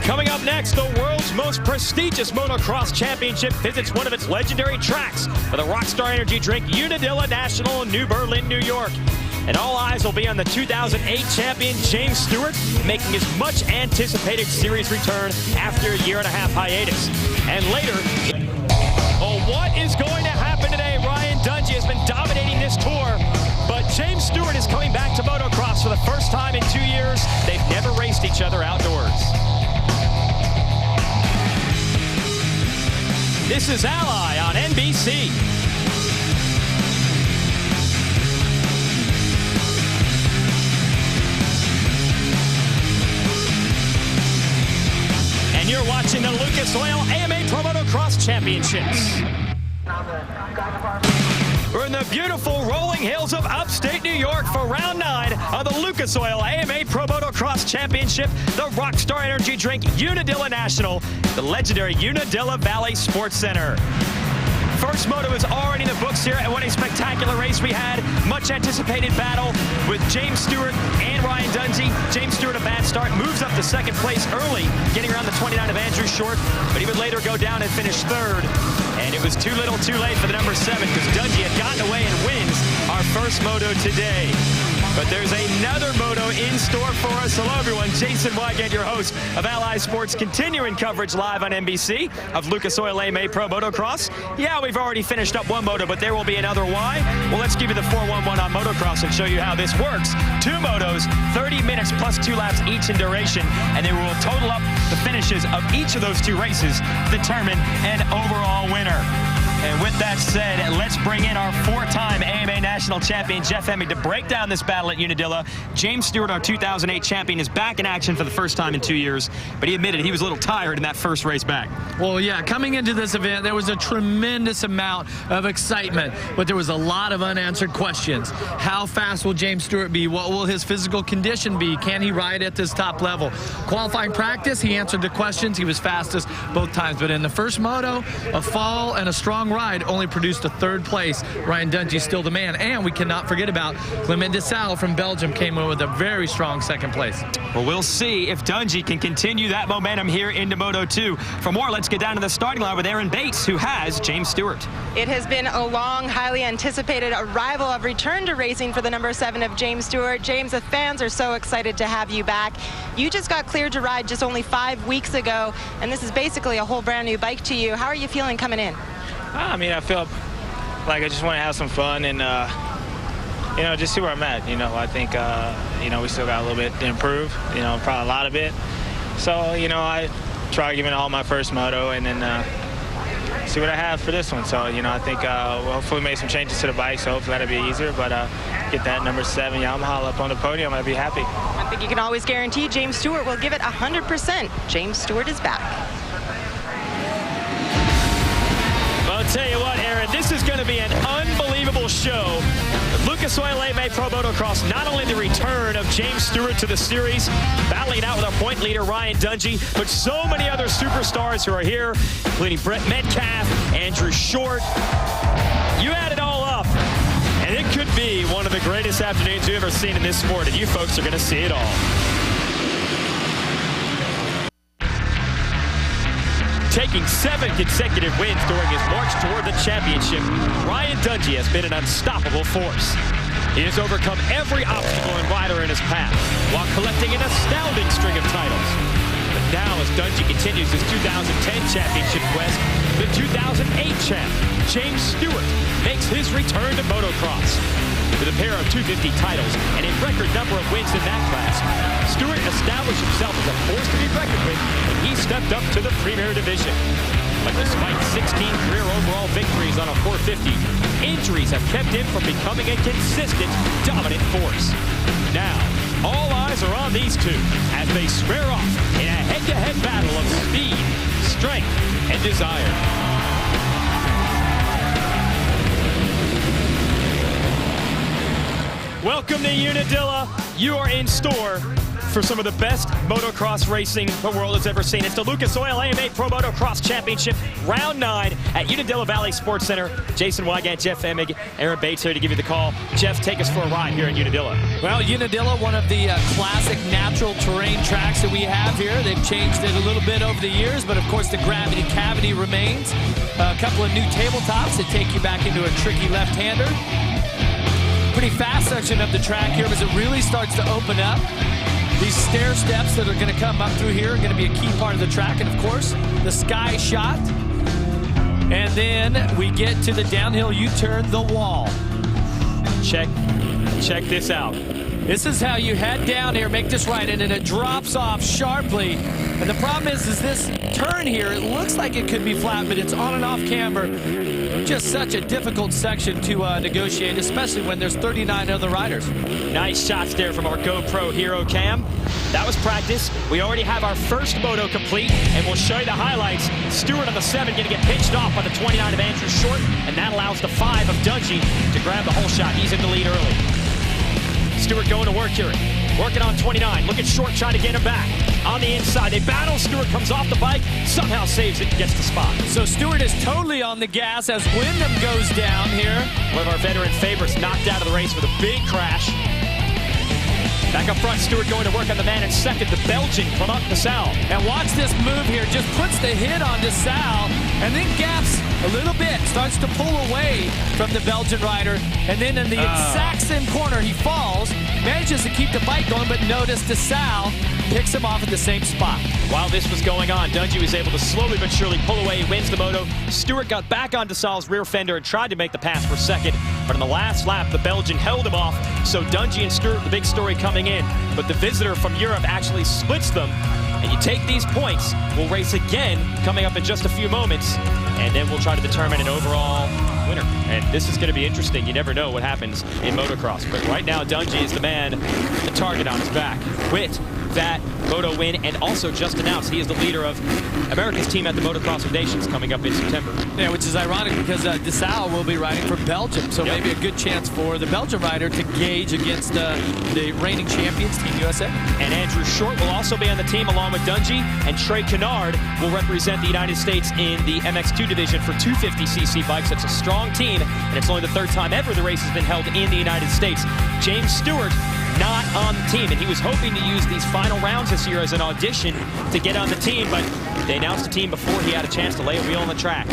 Coming up next, the world's most prestigious motocross championship visits one of its legendary tracks for the Rockstar Energy drink Unadilla National in New Berlin, New York. And all eyes will be on the 2008 champion James Stewart, making his much anticipated series return after a year-and-a-half hiatus. And later, what is going to happen today? Ryan Dungey has been dominating this tour, but James Stewart is coming back to motocross for the first time in 2 years. They've never raced each other outdoors. This is Ally on NBC. And you're watching the Lucas Oil AMA Pro Motocross Championships. We're in the beautiful rolling hills of upstate New York for round 9 of the Lucas Oil AMA Pro Motocross Championship, the Rockstar Energy drink Unadilla National, the legendary Unadilla Valley Sports Center. First moto is already in the books here, and what a spectacular race we had. Much anticipated battle with James Stewart and Ryan Dungey. James Stewart, a bad start, moves up to second place early, getting around the 29 of Andrew Short, but he would later go down and finish third. And it was too little too late for the number 7 because Dungey had gotten away and wins our first moto today. But there's another moto in store for us. Hello, everyone. Jason Wygant, your host of Ally Sports, continuing coverage live on NBC of Lucas Oil AMA Pro Motocross. Yeah, we've already finished up one moto, but there will be another. Why? Well, let's give you the 411 on motocross and show you how this works. 2 motos, 30 minutes plus 2 laps each in duration, and they will total up the finishes of each of those 2 races, determine an overall winner. And with that said, let's bring in our 4-time AMA National Champion, Jeff Hemming, to break down this battle at Unadilla. James Stewart, our 2008 champion, is back in action for the first time in 2 years, but he admitted he was a little tired in that first race back. Well, yeah, coming into this event, there was a tremendous amount of excitement, but there was a lot of unanswered questions. How fast will James Stewart be? What will his physical condition be? Can he ride at this top level? Qualifying practice, he answered the questions. He was fastest both times, but in the first moto, a fall and a strong ride only produced a 3rd place. Ryan Dungey still the man, and we cannot forget about Clement Dessau from Belgium came in with a very strong 2nd place. Well, we'll see if Dungey can continue that momentum here into Moto 2. For more, let's get down to the starting line with Aaron Bates, who has James Stewart. It has been a long, highly anticipated arrival of return to racing for the number 7 of James Stewart. James, the fans are so excited to have you back. You just got cleared to ride just only 5 weeks ago, and this is basically a whole brand new bike to you. How are you feeling coming in? I mean, I feel like I just want to have some fun and, you know, just see where I'm at. You know, I think, you know, we still got a little bit to improve, you know, probably a lot of it. So, you know, I try giving it all my first moto and then see what I have for this one. So, you know, I think we'll hopefully make some changes to the bike, so hopefully that'll be easier. But get that number 7 Yamaha up on the podium, I'd be happy. I think you can always guarantee James Stewart will give it 100%. James Stewart is back. I'll tell you what, Aaron, this is going to be an unbelievable show. Lucas Oil AMA Pro Motocross, not only the return of James Stewart to the series, battling it out with our point leader, Ryan Dungey, but so many other superstars who are here, including Brett Metcalf, Andrew Short. You add it all up, and it could be one of the greatest afternoons you've ever seen in this sport, and you folks are going to see it all. Taking 7 consecutive wins during his march toward the championship, Ryan Dungey has been an unstoppable force. He has overcome every obstacle and rider in his path, while collecting an astounding string of titles. But now, as Dungey continues his 2010 championship quest, the 2008 champ, James Stewart, makes his return to motocross. With a pair of 250 titles and a record number of wins in that class, Stewart established himself as a force to be reckoned with when he stepped up to the Premier Division. But despite 16 career overall victories on a 450, injuries have kept him from becoming a consistent, dominant force. Now, all eyes are on these two as they square off in a head-to-head battle of speed, strength, and desire. Welcome to Unadilla. You are in store for some of the best motocross racing the world has ever seen. It's the Lucas Oil AMA Pro Motocross Championship, Round 9 at Unadilla Valley Sports Center. Jason Wygant, Jeff Emig, Aaron Bates here to give you the call. Jeff, take us for a ride here in Unadilla. Well, Unadilla, one of the classic natural terrain tracks that we have here. They've changed it a little bit over the years, but of course the gravity cavity remains. A couple of new tabletops that take you back into a tricky left-hander. Pretty fast section of the track here as it really starts to open up. These stair steps that are going to come up through here are going to be a key part of the track, and of course the sky shot. And then we get to the downhill U-turn, the wall. Check this out. This is how you head down here, make this right, and then it drops off sharply. And the problem is this turn here, it looks like it could be flat, but it's on and off camber. Just such a difficult section to negotiate, especially when there's 39 other riders. Nice shots there from our GoPro hero cam. That was practice. We already have our first moto complete, and we'll show you the highlights. Stewart on the 7 going to get pitched off by the 29 of Andrew Short, and that allows the 5 of Dungey to grab the whole shot. He's in the lead early. Stewart going to work here. Working on 29. Look at Short trying to get him back. On the inside, they battle. Stewart comes off the bike, somehow saves it and gets the spot. So Stewart is totally on the gas as Wyndham goes down here. One of our veteran favorites knocked out of the race with a big crash. Back up front, Stewart going to work on the man in second, the Belgian, Clement Nassau. And watch this move here. Just puts the hit on Nassau and then gaps a little bit. Starts to pull away from the Belgian rider. And then in the exact same corner, he falls. Manages to keep the bike going, but notice Nassau picks him off at the same spot. While this was going on, Dungey was able to slowly but surely pull away. He wins the moto. Stewart got back on Nassau's rear fender and tried to make the pass for second. But in the last lap, the Belgian held him off. So Dungey and Stewart, the big story coming in. But the visitor from Europe actually splits them. And you take these points. We'll race again coming up in just a few moments. And then we'll try to determine an overall winner. And this is going to be interesting. You never know what happens in motocross. But right now, Dungey is the man, the target on his back. With that moto win, and also just announced he is the leader of America's team at the Motocross of Nations coming up in September. Yeah, which is ironic because Nassau will be riding for Belgium, so maybe a good chance for the Belgian rider to gauge against the reigning champions, Team USA. And Andrew Short will also be on the team along with Dungey, and Trey Kennard will represent the United States in the MX2 division for 250cc bikes. That's a strong team, and it's only the third time ever the race has been held in the United States. James Stewart not on the team, and he was hoping to use these final rounds this year as an audition to get on the team, but they announced the team before he had a chance to lay a wheel on the track.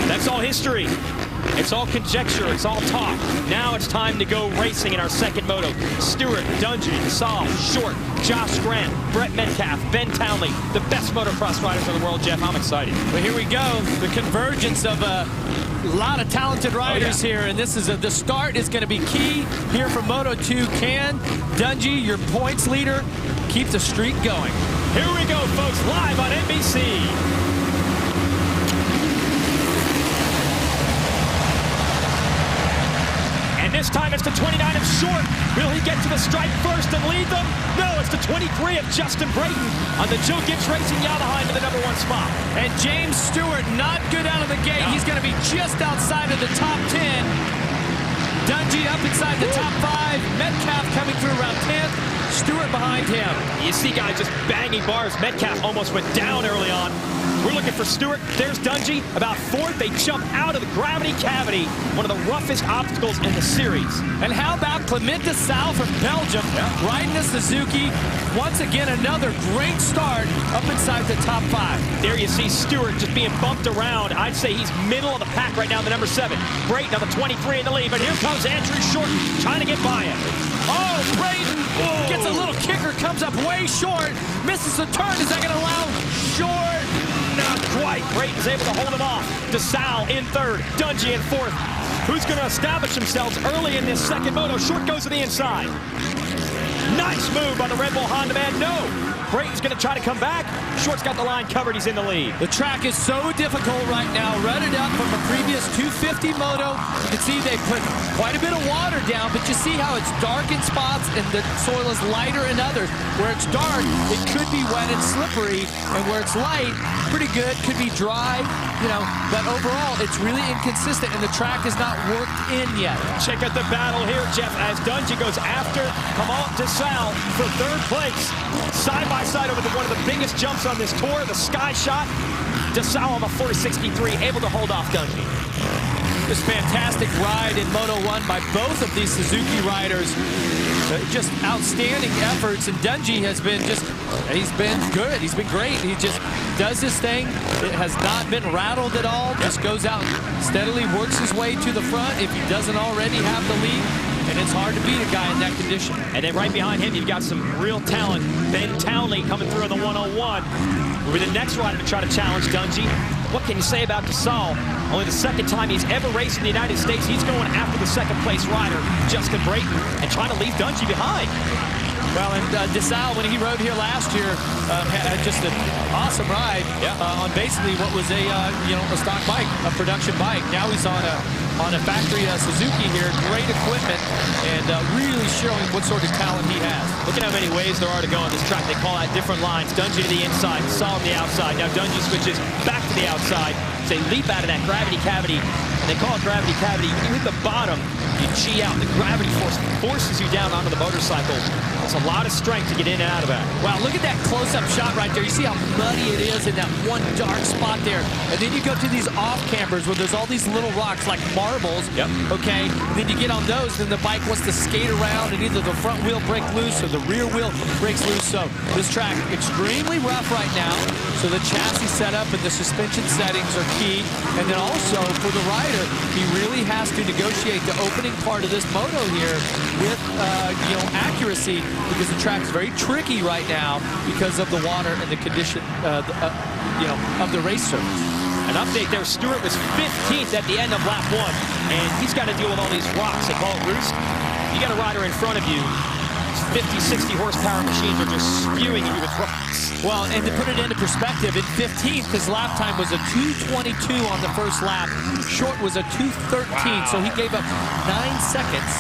That's all history. It's all conjecture. It's all talk. Now it's time to go racing in our second moto. Stewart, Dungey, Nassau, Short, Josh Grant, Brett Metcalf, Ben Townley, the best motocross riders in the world. Jeff, I'm excited. Well, here we go. The convergence of a lot of talented riders here, and this is the start is going to be key here for Moto 2. Can Dungey, your points leader, keep the streak going? Here we go, folks, live on NBC. And this time it's the 29 of Short. Will he get to the stripe first and lead them? No, it's the 23 of Justin Brayton on the Joe Gibbs Racing Yamaha into the #1 spot. And James Stewart not good out of the gate. No. He's going to be just outside of the top 10. Dungey up inside the top 5. Metcalf coming through around 10th. Stewart behind him. You see guys just banging bars. Metcalf almost went down early on. We're looking for Stewart. There's Dungey. About 4th. They jump out of the gravity cavity. One of the roughest obstacles in the series. And how about Clement Nassau from Belgium riding the Suzuki? Once again, another great start up inside the top 5. There you see Stewart just being bumped around. I'd say he's middle of the pack right now, the #7. Brayton on the 23 in the lead, but here comes Andrew Short trying to get by him. Oh, Brayton gets a little kicker, comes up way short, misses the turn. Is that going to allow Short? Not quite. Brayton's able to hold him off. Nassau in 3rd, Dungey in 4th. Who's going to establish themselves early in this second moto? Short goes to the inside. Nice move by the Red Bull Honda man. No. Brayton's going to try to come back. Short's got the line covered. He's in the lead. The track is so difficult right now. Rutted up from the previous 250 moto. You can see they put quite a bit of water down, but you see how it's dark in spots and the soil is lighter in others. Where it's dark, it could be wet and slippery, and where it's light, pretty good, could be dry. but overall, it's really inconsistent, and the track is not worked in yet. Check out the battle here, Jeff, as Dungey goes after Kamal DeSalle for third place. Side by side over one of the biggest jumps on this tour, the sky shot. DeSalle on the 463, able to hold off Dungey. This fantastic ride in Moto 1 by both of these Suzuki riders. Just outstanding efforts, and Dungey has been he's been good. He's been great. He just does his thing. It has not been rattled at all. Just goes out, steadily works his way to the front if he doesn't already have the lead. And it's hard to beat a guy in that condition. And then right behind him, you've got some real talent. Ben Townley coming through on the 101. Will be the next rider to try to challenge Dungey. What can you say about DeSalle? Only the second time he's ever raced in the United States. He's going after the second place rider, Justin Brayton, and trying to leave Dungey behind. Well, and DeSalle, when he rode here last year, had just an awesome ride on basically what was a stock bike, a production bike. Now he's on a factory Suzuki here, great equipment, and really showing what sort of talent he has. Look at how many ways there are to go on this track. They call out different lines. Dungey to the inside, DeSalle on the outside. Now Dungey switches back to the outside. They leap out of that gravity cavity, and they call it gravity cavity. When you hit the bottom, you G out. The gravity force forces you down onto the motorcycle. It's a lot of strength to get in and out of that. Wow, look at that close-up shot right there. You see how muddy it is in that one dark spot there. And then you go to these off-campers where there's all these little rocks like marbles. Okay, then you get on those, and the bike wants to skate around, and either the front wheel breaks loose or the rear wheel breaks loose. So this track extremely rough right now. So the chassis setup and the suspension settings are key. And then also for the rider, he really has to negotiate the opening part of this moto here with accuracy, because the track is very tricky right now because of the water and the condition of the race surface. An update there, Stewart was 15th at the end of lap 1, and he's got to deal with all these rocks. They call it roost. You got a rider in front of you. 50, 60 horsepower machines are just spewing at you with rocks. Well, and to put it into perspective, in 15th, his lap time was a 2:22 on the first lap. Short was a 2:13, so he gave up 9 seconds,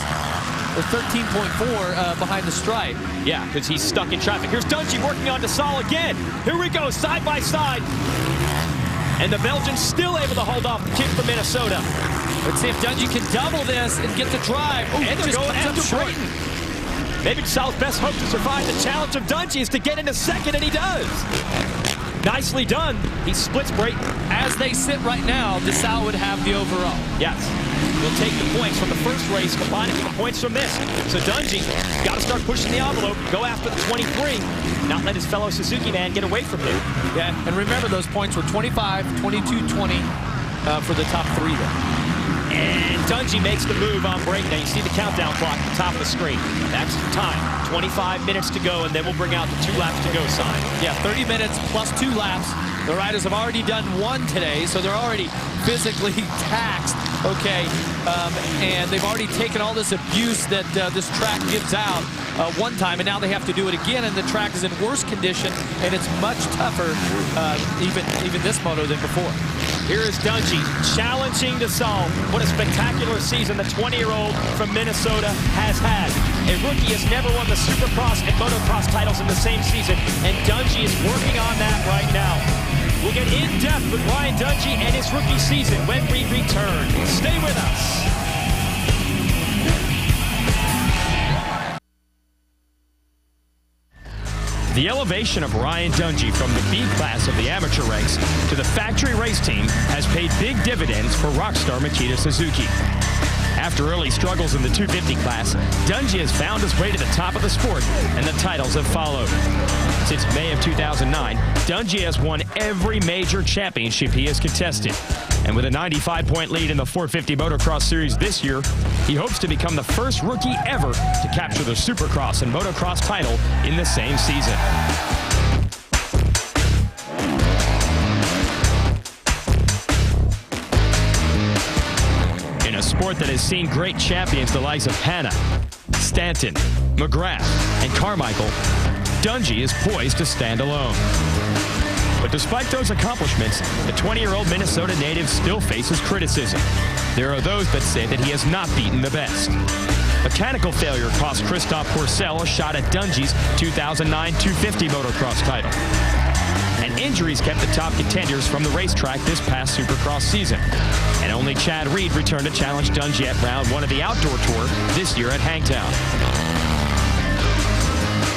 or 13.4 behind the stripe. Yeah, because he's stuck in traffic. Here's Dungey working on DeSalle again. Here we go, side by side. And the Belgian's still able to hold off the kid from Minnesota. Let's see if Dungey can double this and get the drive. Ooh, and they're going after Brayton. Maybe DeSalle's best hope to survive the challenge of Dungey is to get into second, and he does. Nicely done. He splits Brayton. As they sit right now, DeSalle would have the overall. Yes. We'll take the points from the first race, combine it with the points from this. So Dungey got to start pushing the envelope, go after the 23, not let his fellow Suzuki man get away from him. Yeah, and remember those points were 25, 22, 20 for the top 3 there. And Dungey makes the move on Brayton. Now you see the countdown clock at the top of the screen. That's the time. 25 minutes to go, and then we'll bring out the 2 laps to go sign. Yeah, 30 minutes plus 2 laps. The riders have already done 1 today, so they're already physically taxed, okay? And they've already taken all this abuse that this track gives out one time, and now they have to do it again, and the track is in worse condition, and it's much tougher, even this moto than before. Here is Dungey challenging DeSalle. What a spectacular season the 20-year-old from Minnesota has had. A rookie has never won the Supercross and Motocross titles in the same season, and Dungey is working on that right now. We'll get in depth with Ryan Dungey and his rookie season when we return. Stay with us. The elevation of Ryan Dungey from the B class of the amateur ranks to the factory race team has paid big dividends for rockstar Makita Suzuki. After early struggles in the 250 class, Dungey has found his way to the top of the sport, and the titles have followed. Since May of 2009, Dungey has won every major championship he has contested. And with a 95-point lead in the 450 Motocross Series this year, he hopes to become the first rookie ever to capture the Supercross and Motocross title in the same season. In a sport that has seen great champions the likes of Hanna, Stanton, McGrath, and Carmichael, Dungey is poised to stand alone. But despite those accomplishments, the 20-year-old Minnesota native still faces criticism. There are those that say that he has not beaten the best. Mechanical failure cost Christophe Pourcel a shot at Dungey's 2009 250 motocross title. An injuries kept the top contenders from the racetrack this past Supercross season. And only Chad Reed returned to challenge Dungey at round 1 of the outdoor tour this year at Hangtown.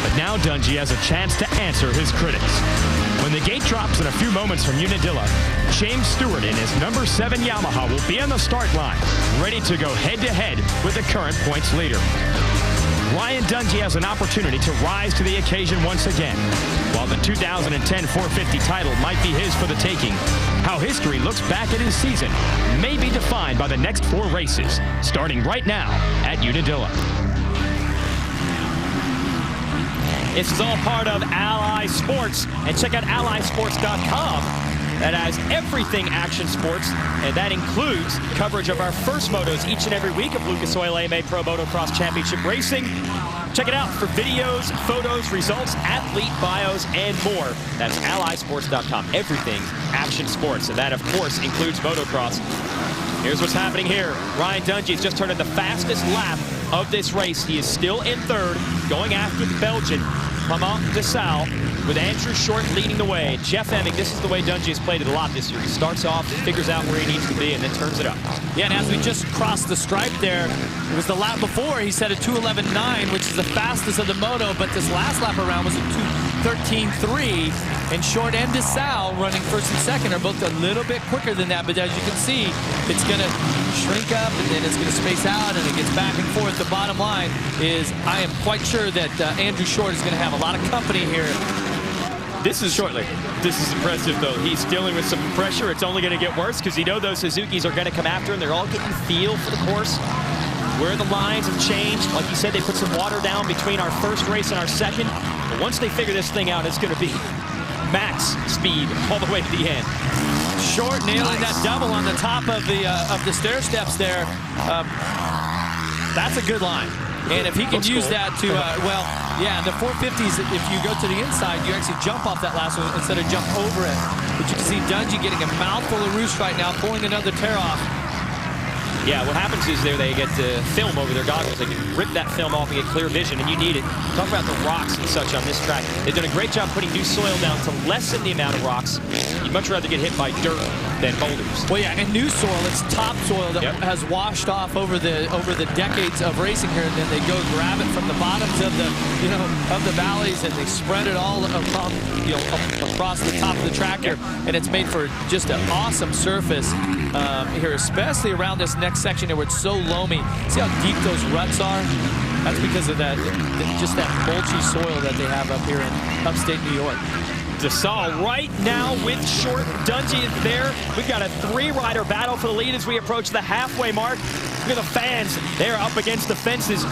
But now Dungey has a chance to answer his critics. When the gate drops in a few moments from Unadilla, James Stewart in his number 7 Yamaha will be on the start line, ready to go head-to-head with the current points leader. Ryan Dungey has an opportunity to rise to the occasion once again. While the 2010 450 title might be his for the taking, how history looks back at his season may be defined by the next 4 races, starting right now at Unadilla. This is all part of Ally Sports, and check out allysports.com. That has everything action sports, and that includes coverage of our first motos each and every week of Lucas Oil AMA Pro Motocross Championship Racing. Check it out for videos, photos, results, athlete bios, and more. That's allysports.com. Everything action sports, and that, of course, includes motocross. Here's what's happening here. Ryan Dungey's just turned in the fastest lap of this race. He is still in third, going after the Belgian, Clement Dessau, with Andrew Short leading the way. Jeff Hemming, this is the way Dungey has played it a lot this year. He starts off, figures out where he needs to be, and then turns it up. Yeah, and as we just crossed the stripe there, it was the lap before. He set a 2:11.9, which is the fastest of the moto, but this last lap around was a 2:13.3, and Short and Dessau running first and second are both a little bit quicker than that, but as you can see, it's going to shrink up, and then it's going to space out, and it gets back and forth. The bottom line is I am quite sure that Andrew Short is going to have a lot of company here. This is impressive, though. He's dealing with some pressure. It's only going to get worse because you know those Suzukis are going to come after him. They're all getting feel for the course, where the lines have changed. Like you said, they put some water down between our first race and our second. But once they figure this thing out, it's going to be max speed all the way to the end. Short nailing that double on the top of the stair steps there. That's a good line. And if he can use that to, well, yeah, the 450s, if you go to the inside, you actually jump off that last one instead of jump over it. But you can see Dungey getting a mouthful of roost right now, pulling another tear off. Yeah, what happens is they get the film over their goggles. They can rip that film off and get clear vision, and you need it. Talk about the rocks and such on this track. They've done a great job putting new soil down to lessen the amount of rocks. You'd much rather get hit by dirt than boulders. Well, yeah, and new soil, it's topsoil that has washed off over the decades of racing here, and then they go grab it from the bottoms of the valleys, and they spread it all across the top of the track here, and it's made for just an awesome surface here, especially around this next section here where it's so loamy. See how deep those ruts are? That's because of that, just that mulchy soil that they have up here in upstate New York. Dessau right now with Short. Dungey is there. We've got a 3-rider battle for the lead as we approach the halfway mark. Look at the fans. They're up against the fences,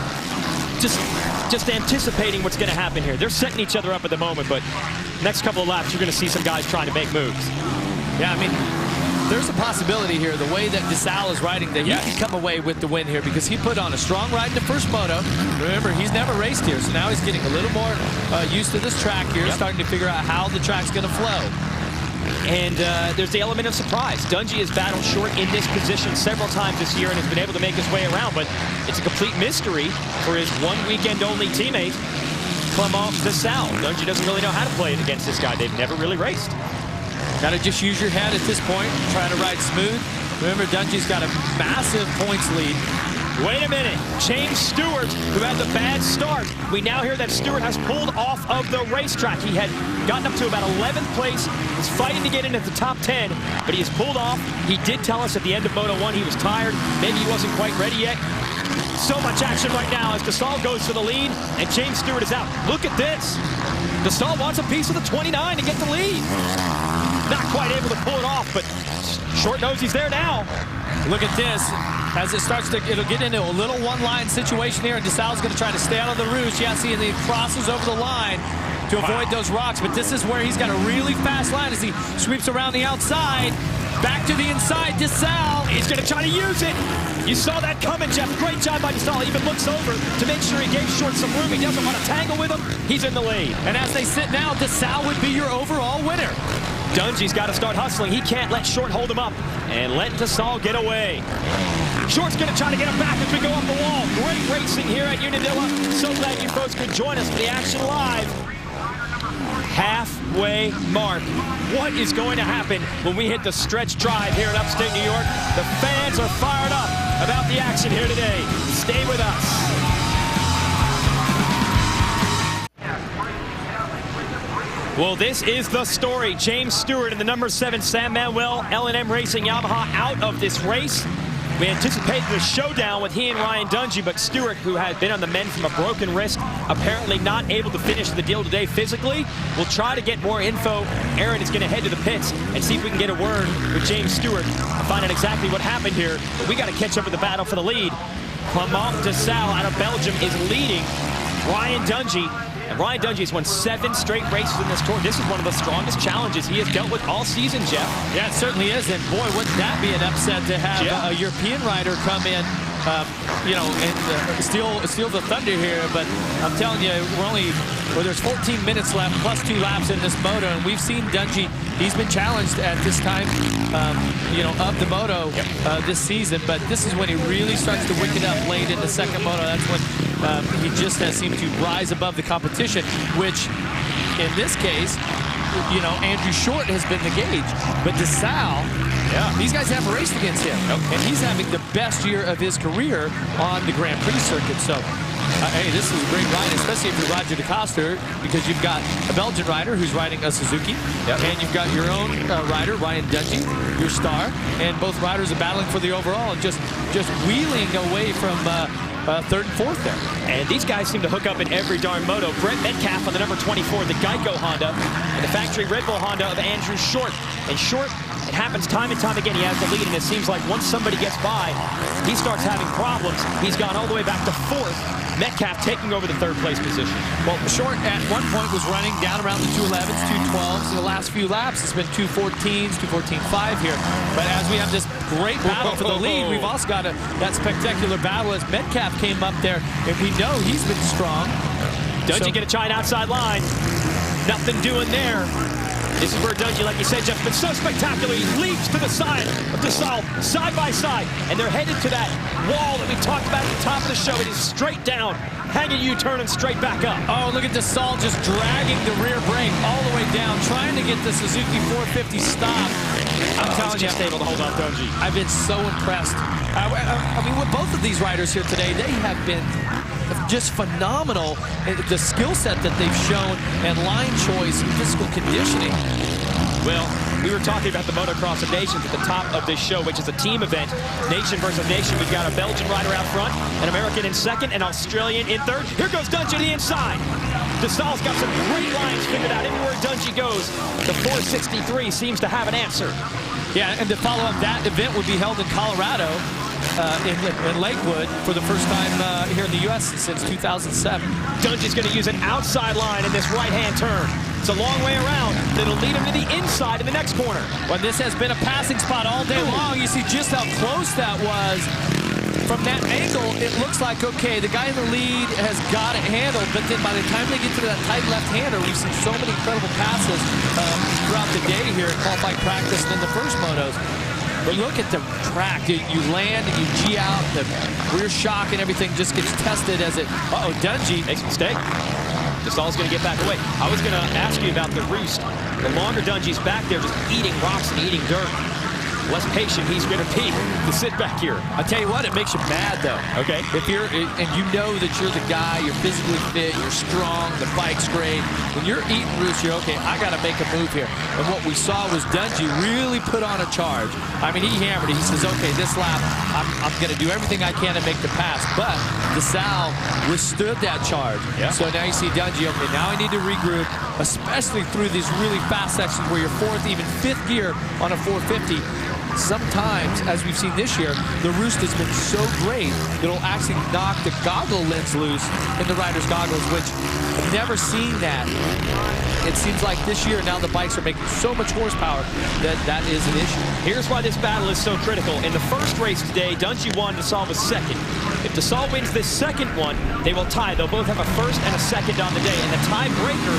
just anticipating what's going to happen here. They're setting each other up at the moment, but next couple of laps, you're going to see some guys trying to make moves. Yeah, I mean, there's a possibility here, the way that Dessau is riding, that he can come away with the win here because he put on a strong ride in the first moto. Remember, he's never raced here, so now he's getting a little more used to this track here, starting to figure out how the track's going to flow. And there's the element of surprise. Dungey has battled Short in this position several times this year and has been able to make his way around, but it's a complete mystery for his one weekend-only teammate, Clement Dessau. Dungey doesn't really know how to play it against this guy. They've never really raced. Got to just use your head at this point, try to ride smooth. Remember, Dungey's got a massive points lead. Wait a minute. James Stewart, who had the bad start. We now hear that Stewart has pulled off of the racetrack. He had gotten up to about 11th place, was fighting to get into the top 10, but he has pulled off. He did tell us at the end of Moto 1 he was tired. Maybe he wasn't quite ready yet. So much action right now as Dessau goes for the lead, and James Stewart is out. Look at this. Dessau wants a piece of the 29 to get the lead. Not quite able to pull it off, but Short knows he's there now. Look at this. As it starts to, it'll get into a little one-line situation here, and Dessau's going to try to stay out of the roost. Yeah, see, and he crosses over the line to avoid those rocks, but this is where he's got a really fast line as he sweeps around the outside. Back to the inside, Dessau. He's going to try to use it. You saw that coming, Jeff. Great job by Dessau. He even looks over to make sure he gave Short some room. He doesn't want to tangle with him. He's in the lead. And as they sit now, Dessau would be your overall winner. Dungey's got to start hustling. He can't let Short hold him up and let Dessau get away. Short's going to try to get him back as we go up the wall. Great racing here at Unadilla. So glad you folks could join us for the action live. halfway mark. What is going to happen when we hit the stretch drive here in upstate New York? The fans are fired up about the action here today. Stay with us. Well, this is the story. James Stewart and the number 7 Sam Manuel L&M Racing Yamaha out of this race. We anticipated a showdown with he and Ryan Dungey, but Stewart, who had been on the mend from a broken wrist, apparently not able to finish the deal today physically. We'll try to get more info. Aaron is going to head to the pits and see if we can get a word with James Stewart and find out exactly what happened here. But we got to catch up with the battle for the lead. Clement Desal out of Belgium is leading Ryan Dungey. And Ryan Dungey has won 7 straight races in this tour. This is one of the strongest challenges he has dealt with all season, Jeff. Yeah, it certainly is. And boy, wouldn't that be an upset to have a European rider come in, you know, and steal the thunder here. But I'm telling you, there's 14 minutes left, plus 2 laps in this moto, and we've seen Dungey. He's been challenged at this time, you know, of the moto this season. But this is when he really starts to wick it up late in the second moto. That's when he just has seemed to rise above the competition, which in this case, you know, Andrew Short has been the gauge. But Desal, these guys haven't raced against him. And he's having the best year of his career on the Grand Prix circuit. So, hey, this is a great ride, especially if you're Roger DeCoster, because you've got a Belgian rider who's riding a Suzuki, and you've got your own rider, Ryan Dungey, your star, and both riders are battling for the overall and just wheeling away from third and fourth there. And these guys seem to hook up in every darn moto. Brett Metcalf on the number 24, the Geico Honda, and the factory Red Bull Honda of Andrew Short. And Short, it happens time and time again, he has the lead, and it seems like once somebody gets by, he starts having problems. He's gone all the way back to 4th. Metcalf taking over the 3rd place position. Well, Short at one point was running down around the 211s, 212s. In the last few laps, it's been 214s, 214.5 here. But as we have this great battle for the lead, we've also got that spectacular battle as Metcalf came up there, and we know he's been strong. Dungey get a giant outside line. Nothing doing there. This is where Dungey, like you said, Jeff, been so spectacular. He leaps to the side of Desal, side by side, and they're headed to that wall that we talked about at the top of the show. It is straight down, hanging U-turn and straight back up. Oh, look at Desal just dragging the rear brake all the way down, trying to get the Suzuki 450 stop. I'm telling you, just able to hold on Dungey. I've been so impressed. I mean, with both of these riders here today, they have been just phenomenal. The skill set that they've shown and line choice and physical conditioning. Well, we were talking about the Motocross of Nations at the top of this show, which is a team event. Nation versus nation. We've got a Belgian rider out front, an American in 2nd, an Australian in 3rd. Here goes Dungey to the inside. Desal's got some great lines figured out. Everywhere Dungey goes, the 463 seems to have an answer. Yeah, and to follow up, that event would be held in Colorado, in Lakewood, for the first time here in the U.S. since 2007. Dungey's going to use an outside line in this right-hand turn. It's a long way around. It'll lead him to the inside in the next corner. Well, this has been a passing spot all day long. You see just how close that was. From that angle, it looks like, okay, the guy in the lead has got it handled, but then by the time they get to that tight left-hander, we've seen so many incredible passes throughout the day here at qualified practice and in the first motos. But look at the track. You land and you G out, the rear shock and everything just gets tested as it, Dungey makes a mistake. Desal's going to get back away. I was going to ask you about the roost. The longer Dungey's back there just eating rocks and eating dirt, less patient he's going to be to sit back here. I'll tell you what, it makes you mad, though. Okay. If you're, and you know that you're the guy, you're physically fit, you're strong, the bike's great. When you're eating roost, you're, okay, I got to make a move here. And what we saw was Dungey really put on a charge. I mean, he hammered it. He says, okay, this lap, I'm going to do everything I can to make the pass. But Desal withstood that charge. Yeah. So now you see Dungey, okay, now I need to regroup, especially through these really fast sections where you're 4th, even 5th gear on a 450. Sometimes, as we've seen this year, the roost has been so great, it'll actually knock the goggle lens loose in the rider's goggles, which I've never seen that. It seems like this year now the bikes are making so much horsepower that is an issue. Here's why this battle is so critical. In the first race today, Dungey won, Desal was 2nd. If Desal wins this second one, they will tie. They'll both have a 1st and a 2nd on the day, and the tiebreaker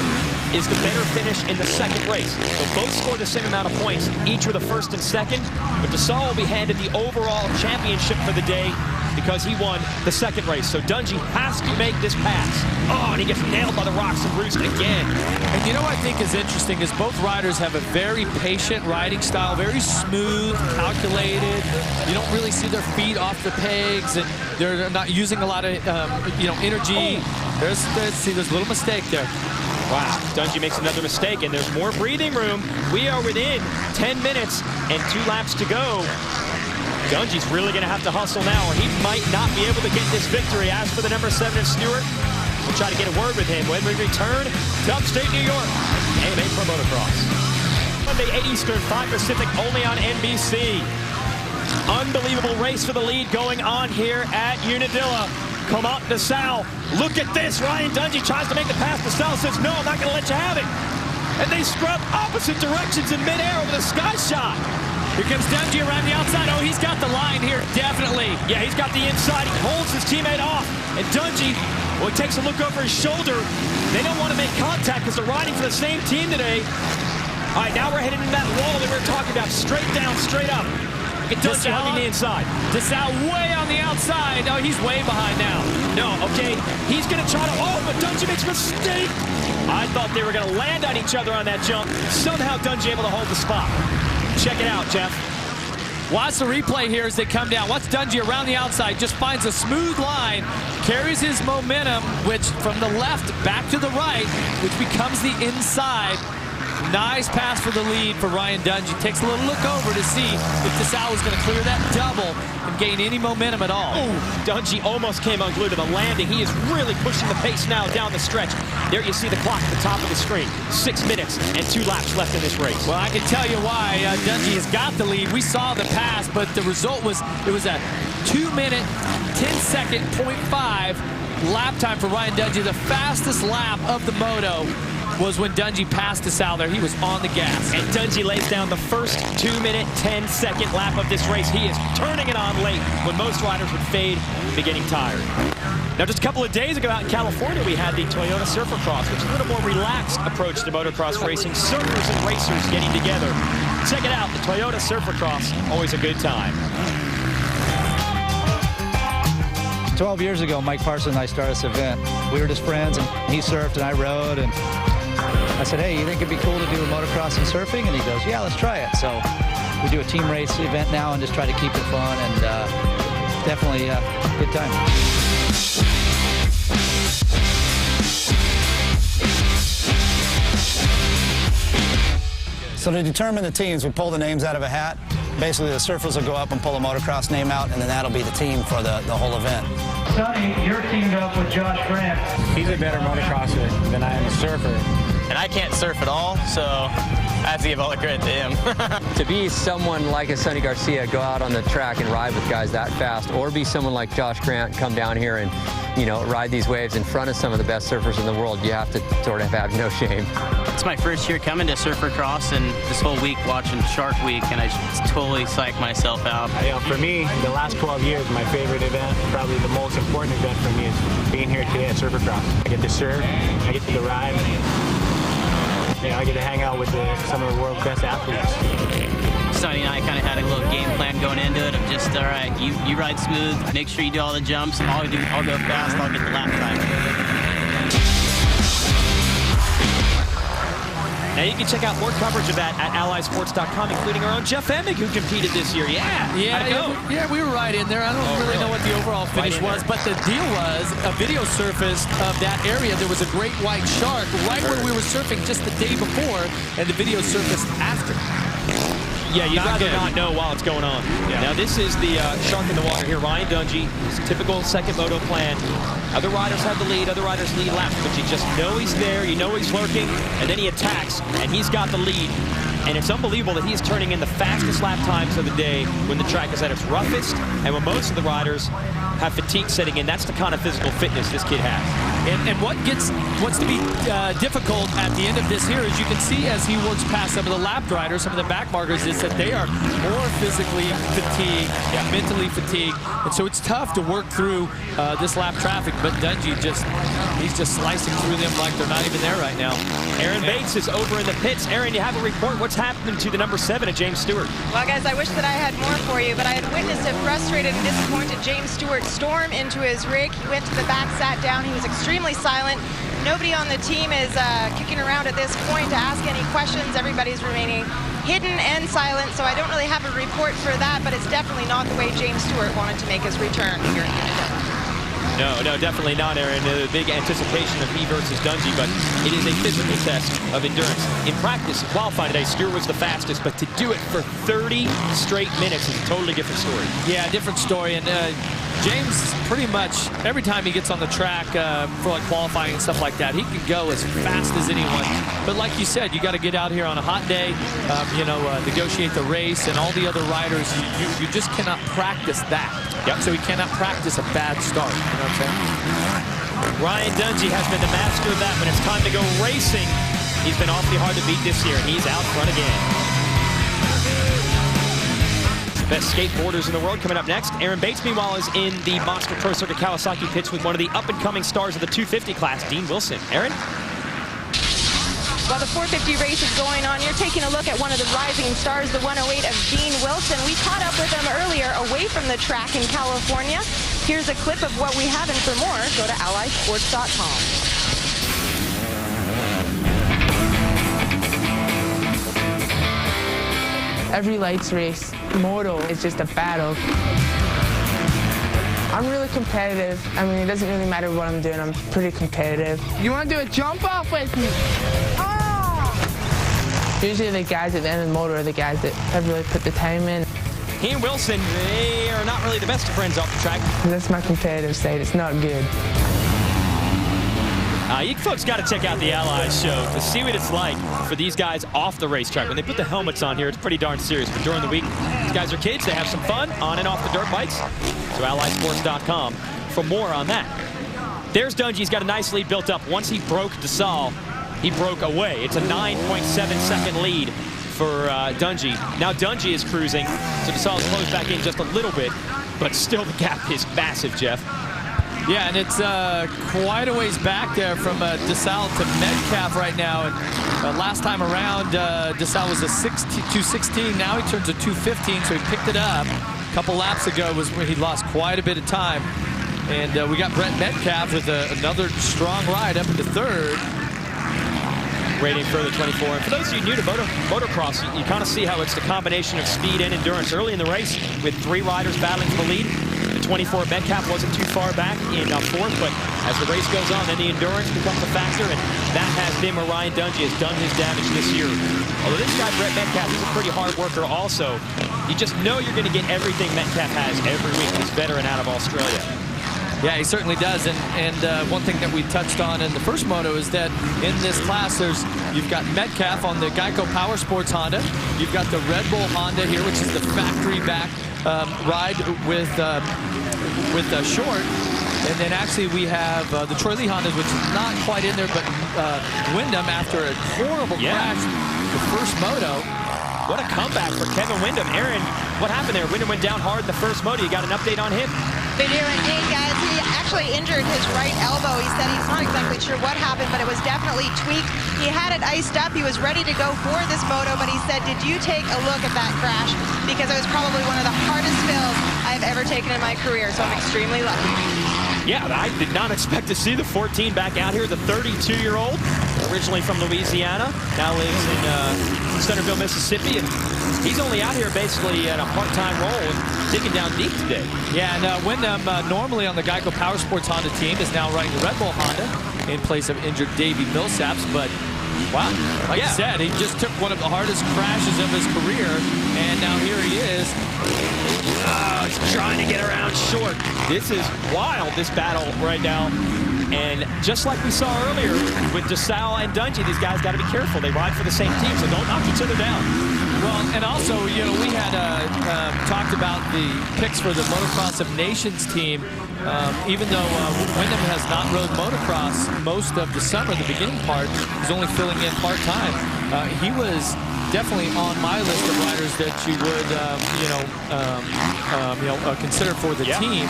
is the better finish in the second race. They'll both score the same amount of points, each with a 1st and 2nd, but Desal will be handed the overall championship for the day because because he won the second race. So Dungey has to make this pass. Oh, and he gets nailed by the rocks and roost again. And you know what I think is interesting is both riders have a very patient riding style, very smooth, calculated. You don't really see their feet off the pegs, and they're not using a lot of energy. There's a little mistake there. Wow, Dungey makes another mistake, and there's more breathing room. We are within 10 minutes and 2 laps to go. Dungey's really going to have to hustle now, or he might not be able to get this victory. As for the number 7 of Stewart, we'll try to get a word with him when we return to upstate New York. AMA Pro Motocross. Monday, 8 Eastern, 5 Pacific, only on NBC. Unbelievable race for the lead going on here at Unadilla. Come out to Sal. Look at this. Ryan Dungey tries to make the pass to Sal. Says, no, I'm not going to let you have it. And they scrub opposite directions in midair with a sky shot. Here comes Dungey around the outside. Oh, he's got the line here, definitely. Yeah, he's got the inside. He holds his teammate off. And Dungey, well, he takes a look over his shoulder. They don't want to make contact because they're riding for the same team today. All right, now we're heading into that wall that we were talking about. Straight down, straight up. Dungey hugging the inside. DeSalle way on the outside. Oh, he's way behind now. No, okay. He's going to try to... Oh, but Dungey makes a mistake. I thought they were going to land on each other on that jump. Somehow Dungey able to hold the spot. Check it out, Jeff. Watch the replay here as they come down. Watch Dungey around the outside. Just finds a smooth line. Carries his momentum, which from the left back to the right, which becomes the inside. Nice pass for the lead for Ryan Dungey. Takes a little look over to see if DeSalle is going to clear that double and gain any momentum at all. Ooh, Dungey almost came unglued to the landing. He is really pushing the pace now down the stretch. There you see the clock at the top of the screen. 6 minutes and 2 laps left in this race. Well, I can tell you why Dungey has got the lead. We saw the pass, but the result was it was a 2-minute, 10-second, 0.5 lap time for Ryan Dungey. The fastest lap of the moto was when Dungey passed DeSalle there. He was on the gas. And Dungey lays down the first 2-minute, 10-second lap of this race. He is turning it on late when most riders would fade and be getting tired. Now, just a couple of days ago out in California, we had the Toyota Surfer Cross, which is a little more relaxed approach to motocross racing. Surfers and racers getting together. Check it out, the Toyota Surfer Cross, always a good time. 12 years ago, Mike Parsons and I started this event. We were just friends, and he surfed and I rode, and I said, hey, you think it'd be cool to do motocross and surfing? And he goes, yeah, let's try it. So we do a team race event now and just try to keep it fun, and definitely a good time. So to determine the teams, we pull the names out of a hat. Basically, the surfers will go up and pull a motocross name out, and then that'll be the team for the whole event. Sonny, you're teamed up with Josh Grant. He's a better motocrosser than I am a surfer. And I can't surf at all, so I have to give all the credit to him. To be someone like a Sonny Garcia, go out on the track and ride with guys that fast, or be someone like Josh Grant, come down here and, you know, ride these waves in front of some of the best surfers in the world, you have to sort of have no shame. It's my first year coming to Surfer Cross, and this whole week watching Shark Week, and I just totally psyched myself out. You know, for me, the last 12 years, my favorite event, probably the most important event for me, is being here today at Surfer Cross. I get to surf, I get to ride. You know, I get to hang out with some of the world's best athletes. Sonny and I kind of had a little game plan going into it of just, all right, you ride smooth, make sure you do all the jumps, I'll go fast, I'll get the lap time. Now you can check out more coverage of that at allysports.com, including our own Jeff Emig, who competed this year. How'd it go? Yeah, we were right in there. I don't really know what the overall finish was, but the deal was a video surfaced of that area. There was a great white shark right where we were surfing just the day before, and the video surfaced after. Yeah, you'd rather not know while it's going on. Yeah. Now, this is the shark in the water here. Ryan Dungey, his typical second moto plan. Other riders have the lead. Other riders lead laps, but you just know he's there. You know he's lurking, and then he attacks, and he's got the lead. And it's unbelievable that he's turning in the fastest lap times of the day when the track is at its roughest and when most of the riders have fatigue setting in. That's the kind of physical fitness this kid has. And what's to be difficult at the end of this here is you can see as he works past some of the lap riders, some of the back markers, is that they are more physically fatigued, mentally fatigued. And so it's tough to work through this lap traffic, but Dungey he's just slicing through them like they're not even there right now. Aaron Bates is over in the pits. Aaron, you have a report. What's happening to the number 7 of James Stewart? Well, guys, I wish that I had more for you, but I had witnessed a frustrated and disappointed James Stewart storm into his rig. He went to the back, sat down. He was extremely silent. Nobody on the team is kicking around at this point to ask any questions. Everybody's remaining hidden and silent, so I don't really have a report for that, but it's definitely not the way James Stewart wanted to make his return here in Unadilla. No, definitely not, Aaron. The big anticipation of he versus Dungey, but it is a physical test of endurance. In practice, qualifying today, Stewart was the fastest, but to do it for 30 straight minutes is a totally different story. Yeah, different story. And James, pretty much every time he gets on the track for like qualifying and stuff like that, he can go as fast as anyone. But like you said, you got to get out here on a hot day, negotiate the race, and all the other riders. You just cannot practice that. Yep. So he cannot practice a bad start. You know what I'm saying? Ryan Dungey has been the master of that. When it's time to go racing, he's been awfully hard to beat this year, and he's out front again. Best skateboarders in the world coming up next. Aaron Bates, meanwhile, is in the Monster Pro Circuit Kawasaki pits with one of the up-and-coming stars of the 250 class, Dean Wilson. Aaron? While the 450 race is going on, you're taking a look at one of the rising stars, the 108 of Dean Wilson. We caught up with him earlier away from the track in California. Here's a clip of what we have, and for more, go to allysports.com. Every lights race, moto is just a battle. I'm really competitive. I mean, it doesn't really matter what I'm doing. I'm pretty competitive. You want to do a jump off with me? Oh! Usually the guys at the end of the motor are the guys that have really put the time in. He and Wilson, they are not really the best of friends off the track. That's my competitive side. It's not good. You folks got to check out the Allies show to see what it's like for these guys off the racetrack. When they put the helmets on here, it's pretty darn serious. But during the week, these guys are kids. They have some fun on and off the dirt bikes. So allysports.com for more on that. There's Dungey. He's got a nice lead built up. Once he broke DeSalle, he broke away. It's a 9.7-second lead for Dungey. Now Dungey is cruising, so DeSalle's closed back in just a little bit, but still the gap is massive, Jeff. Yeah, and it's quite a ways back there from DeSalle to Metcalf right now. And last time around, DeSalle was a 216. Now he turns a 215, so he picked it up. A couple laps ago was when he lost quite a bit of time. And we got Brent Metcalf with another strong ride up into third. Rating for the 24. And for those of you new to motocross, you kind of see how it's the combination of speed and endurance. Early in the race, with 3 riders battling for the lead, the 24 Metcalf wasn't too far back in 4th, but as the race goes on, then the endurance becomes a factor, and that has been where Ryan Dungey has done his damage this year. Although this guy, Brett Metcalf, he's a pretty hard worker also. You just know you're going to get everything Metcalf has every week. He's veteran out of Australia. Yeah, he certainly does. And one thing that we touched on in the first moto is that in this class, you've got Metcalf on the Geico Power Sports Honda. You've got the Red Bull Honda here, which is the factory back ride with Short. And then actually we have the Troy Lee Honda, which is not quite in there, but Wyndham after a horrible crash the first moto. What a comeback for Kevin Wyndham. Aaron, what happened there? Wyndham went down hard in the first moto. You got an update on him? They do indeed, guys. He actually injured his right elbow. He said he's not exactly sure what happened, but it was definitely tweaked. He had it iced up. He was ready to go for this moto, but he said, did you take a look at that crash? Because it was probably one of the hardest fills I've ever taken in my career, so I'm extremely lucky. Yeah, I did not expect to see the 14 back out here. The 32-year-old, originally from Louisiana, now lives in Centerville, Mississippi, and he's only out here basically at a part-time role and digging down deep today. Yeah, and Wyndham, normally on the Geico Power Sports Honda team, is now riding the Red Bull Honda in place of injured Davey Millsaps, but wow, like you said, he just took one of the hardest crashes of his career, and now here he is. Oh, he's trying to get around Short. This is wild, this battle right now. And just like we saw earlier with DeSalle and Dungey, these guys got to be careful. They ride for the same team, so don't knock each other down. Well, and also, you know, we had talked about the picks for the Motocross of Nations team. Even though Wyndham has not rode motocross most of the summer, the beginning part, he's only filling in part-time. He was definitely on my list of riders that you would, consider for the team.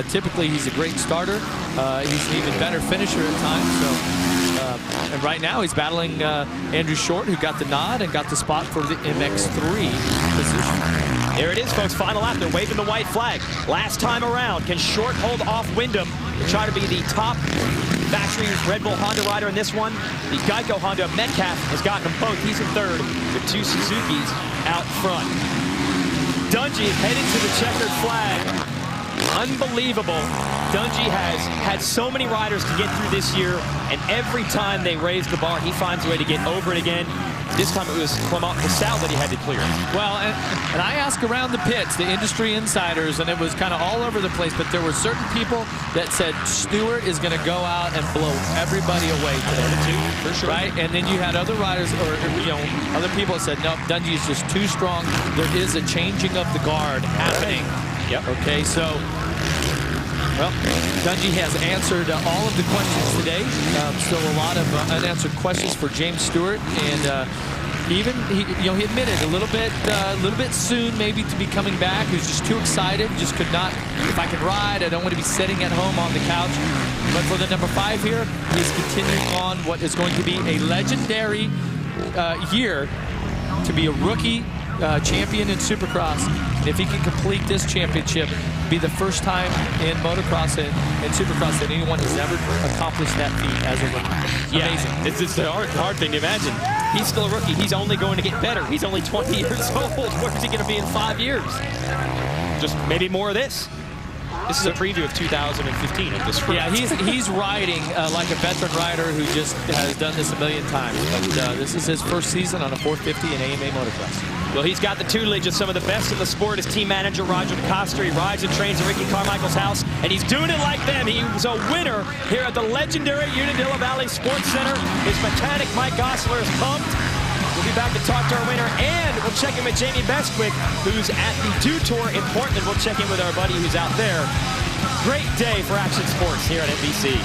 Typically, he's a great starter. He's an even better finisher at times. So. And right now he's battling Andrew Short, who got the nod and got the spot for the MX3 position. There it is, folks. Final lap. They're waving the white flag. Last time around, can Short hold off Wyndham to try to be the top factory Red Bull Honda rider in this one? The Geico Honda Metcalf has gotten them both. He's in third with 2 Suzukis out front. Dungey is heading to the checkered flag. Unbelievable. Dungey has had so many riders to get through this year, and every time they raise the bar, he finds a way to get over it again. This time it was Clement DeSalle that he had to clear. Well, and I asked around the pits, the industry insiders, and it was kind of all over the place, but there were certain people that said Stewart is going to go out and blow everybody away today. For sure. Right? And then you had other riders, or other people that said, no, Dungey is just too strong. There is a changing of the guard happening. Yep. Okay, so, well, Dungey has answered all of the questions today. Still a lot of unanswered questions for James Stewart, and he admitted a little bit soon maybe to be coming back. He was just too excited, just could not. If I can ride, I don't want to be sitting at home on the couch. But for the number 5 here, he's continuing on what is going to be a legendary year to be a rookie champion in Supercross. And if he can complete this championship, be the first time in motocross and Supercross that anyone has ever accomplished that feat as a rookie. Yeah, amazing. It's a hard thing to imagine. He's still a rookie. He's only going to get better. He's only 20 years old. Where's he going to be in 5 years? Just maybe more of this. This is a preview of 2015 at this rate. Yeah, he's riding like a veteran rider who just has done this a million times. But this is his first season on a 450 in AMA Motocross. Well, he's got the tutelage of some of the best in the sport. His team manager, Roger DeCoster, he rides and trains at Ricky Carmichael's house, and he's doing it like them. He was a winner here at the legendary Unadilla Valley Sports Center. His mechanic, Mike Gosler, is pumped. We'll be back to talk to our winner, and we'll check in with Jamie Bestwick, who's at the Dew Tour in Portland. We'll check in with our buddy who's out there. Great day for action sports here at NBC.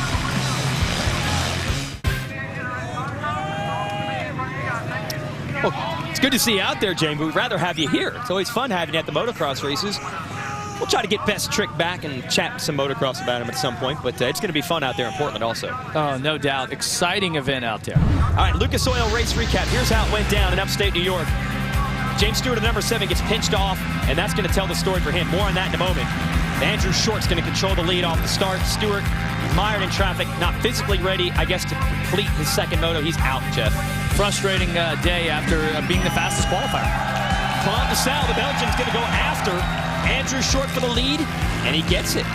Well, it's good to see you out there, Jamie. We'd rather have you here. It's always fun having you at the motocross races. We'll try to get Best Trick back and chat some motocross about him at some point, but it's going to be fun out there in Portland also. Oh, no doubt. Exciting event out there. All right, Lucas Oil race recap. Here's how it went down in upstate New York. James Stewart at number 7 gets pinched off, and that's going to tell the story for him. More on that in a moment. Andrew Short's going to control the lead off the start. Stewart mired in traffic, not physically ready, I guess, to complete his second moto. He's out, Jeff. Frustrating day after being the fastest qualifier. Clement DeSalle, the Belgian's going to go after Andrew Short for the lead, and he gets it.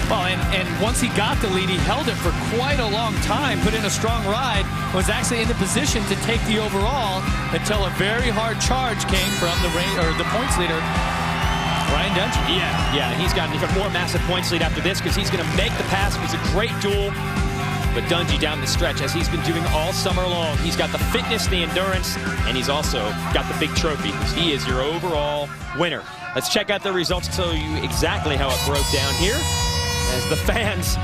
Well, and once he got the lead, he held it for quite a long time, put in a strong ride, was actually in the position to take the overall until a very hard charge came from the points leader, Ryan Dungey. Yeah, he's got an even more massive points lead after this because he's going to make the pass. It was a great duel. But Dungey down the stretch, as he's been doing all summer long. He's got the fitness, the endurance, and he's also got the big trophy because he is your overall winner. Let's check out the results to tell you exactly how it broke down here. As the fans,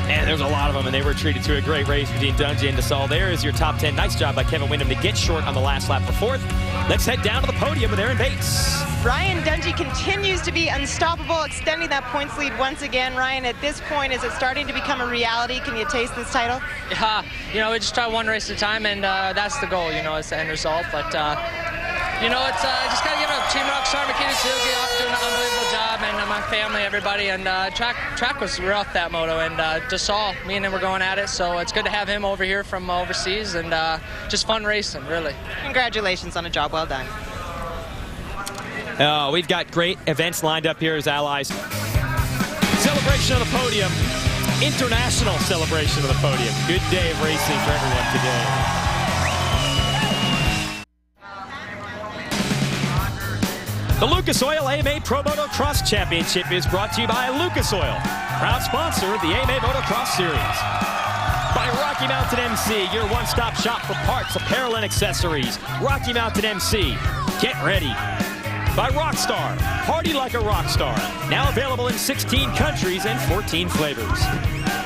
and there's a lot of them, and they were treated to a great race between Dungey and DeSalle. There is your top 10. Nice job by Kevin Wyndham to get Short on the last lap for 4th. Let's head down to the podium with Aaron Bates. Ryan Dungey continues to be unstoppable, extending that points lead once again. Ryan, at this point, is it starting to become a reality? Can you taste this title? Yeah, we just try one race at a time, and that's the goal, it's the end result. But, it's just got to give it up. Team Rockstar, Makita Suzuki, doing an unbelievable job, and my family, everybody. And track was rough, that moto. And DeSalle, me and him were going at it, so it's good to have him over here from overseas, and just fun racing, really. Congratulations on a job well done. We've got great events lined up here as allies. Celebration of the podium. International celebration of the podium. Good day of racing for everyone today. The Lucas Oil AMA Pro Motocross Championship is brought to you by Lucas Oil, proud sponsor of the AMA Motocross Series. Rocky Mountain MC, your one-stop shop for parts, apparel, and accessories. Rocky Mountain MC, get ready. By Rockstar, party like a rock star. Now available in 16 countries and 14 flavors.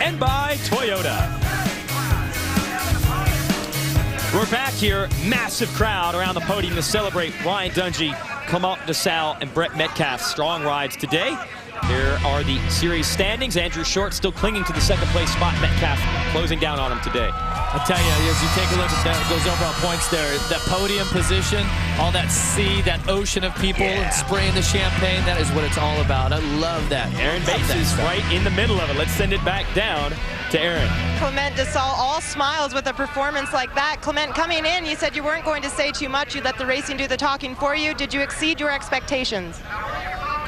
And by Toyota. We're back here, massive crowd around the podium to celebrate Ryan Dungey, Clement DeSalle, and Brett Metcalf's strong rides today. Here are the series standings. Andrew Short still clinging to the second place spot. Metcalf closing down on him today. I tell you, as you take a look at those overall points there, that podium position, all that sea, that ocean of people spraying the champagne, that is what it's all about. I love that. Aaron Bates is right in the middle of it. Let's send it back down to Aaron. Clement DeSalle all smiles with a performance like that. Clement, coming in, you said you weren't going to say too much. You let the racing do the talking for you. Did you exceed your expectations?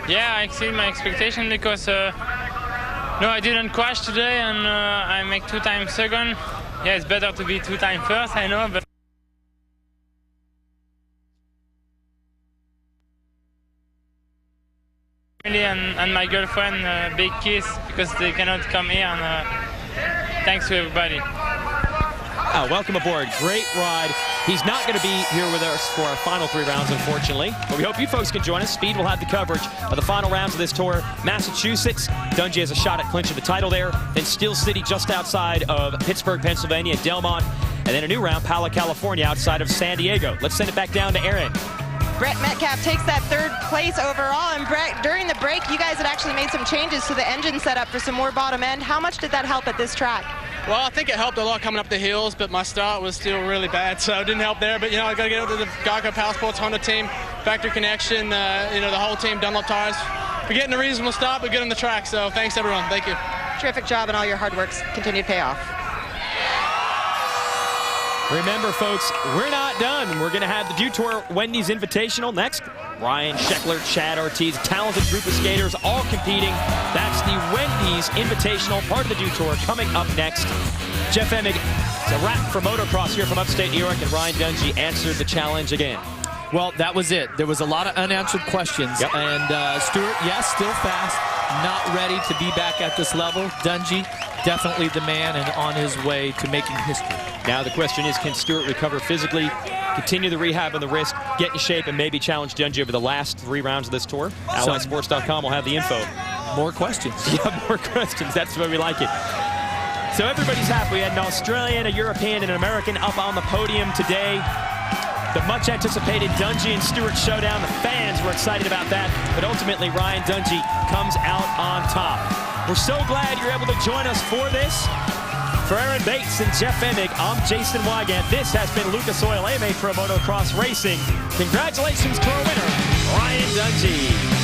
Yeah, I exceeded my expectation because no, I didn't crash today, and I make 2 times second. Yeah, it's better to be 2 times first, I know, but and my girlfriend, big kiss because they cannot come here, and thanks to everybody. Welcome aboard. Great ride. He's not going to be here with us for our final 3 rounds, unfortunately. But we hope you folks can join us. Speed will have the coverage of the final rounds of this tour. Massachusetts, Dungey has a shot at clinching the title there. Then Steel City just outside of Pittsburgh, Pennsylvania, and Delmont. And then a new round, Pala, California, outside of San Diego. Let's send it back down to Aaron. Brett Metcalf takes that 3rd place overall. And Brett, during the break, you guys had actually made some changes to the engine setup for some more bottom end. How much did that help at this track? Well, I think it helped a lot coming up the hills, but my start was still really bad, so it didn't help there. But, you know, I got to get over to the Geico Power Sports Honda team, Factory Connection, you know, the whole team, Dunlop Tires, for getting a reasonable start, but good on the track. So thanks, everyone. Thank you. Terrific job, and all your hard work's continued to pay off. Remember, folks, we're not done. We're going to have the Dew Tour Wendy's Invitational next. Ryan Sheckler, Chad Ortiz, talented group of skaters all competing. That's the Wendy's Invitational, part of the Dew Tour, coming up next. Jeff Emig, it's a wrap for motocross here from upstate New York, and Ryan Dungey answered the challenge again. Well, that was it. There was a lot of unanswered questions. Yep. And Stewart, yes, still fast, not ready to be back at this level. Dungey, definitely the man and on his way to making history. Now the question is, can Stewart recover physically, continue the rehab on the wrist, get in shape, and maybe challenge Dungey over the last 3 rounds of this tour? AllySports.com will have the info. More questions. Yeah, more questions. That's the way we like it. So everybody's happy. We had an Australian, a European, and an American up on the podium today. The much-anticipated Dungey and Stewart showdown. The fans were excited about that, but ultimately Ryan Dungey comes out on top. We're so glad you're able to join us for this. For Aaron Bates and Jeff Emig, I'm Jason Wygant. This has been Lucas Oil AMA Pro Motocross Racing. Congratulations to our winner, Ryan Dungey.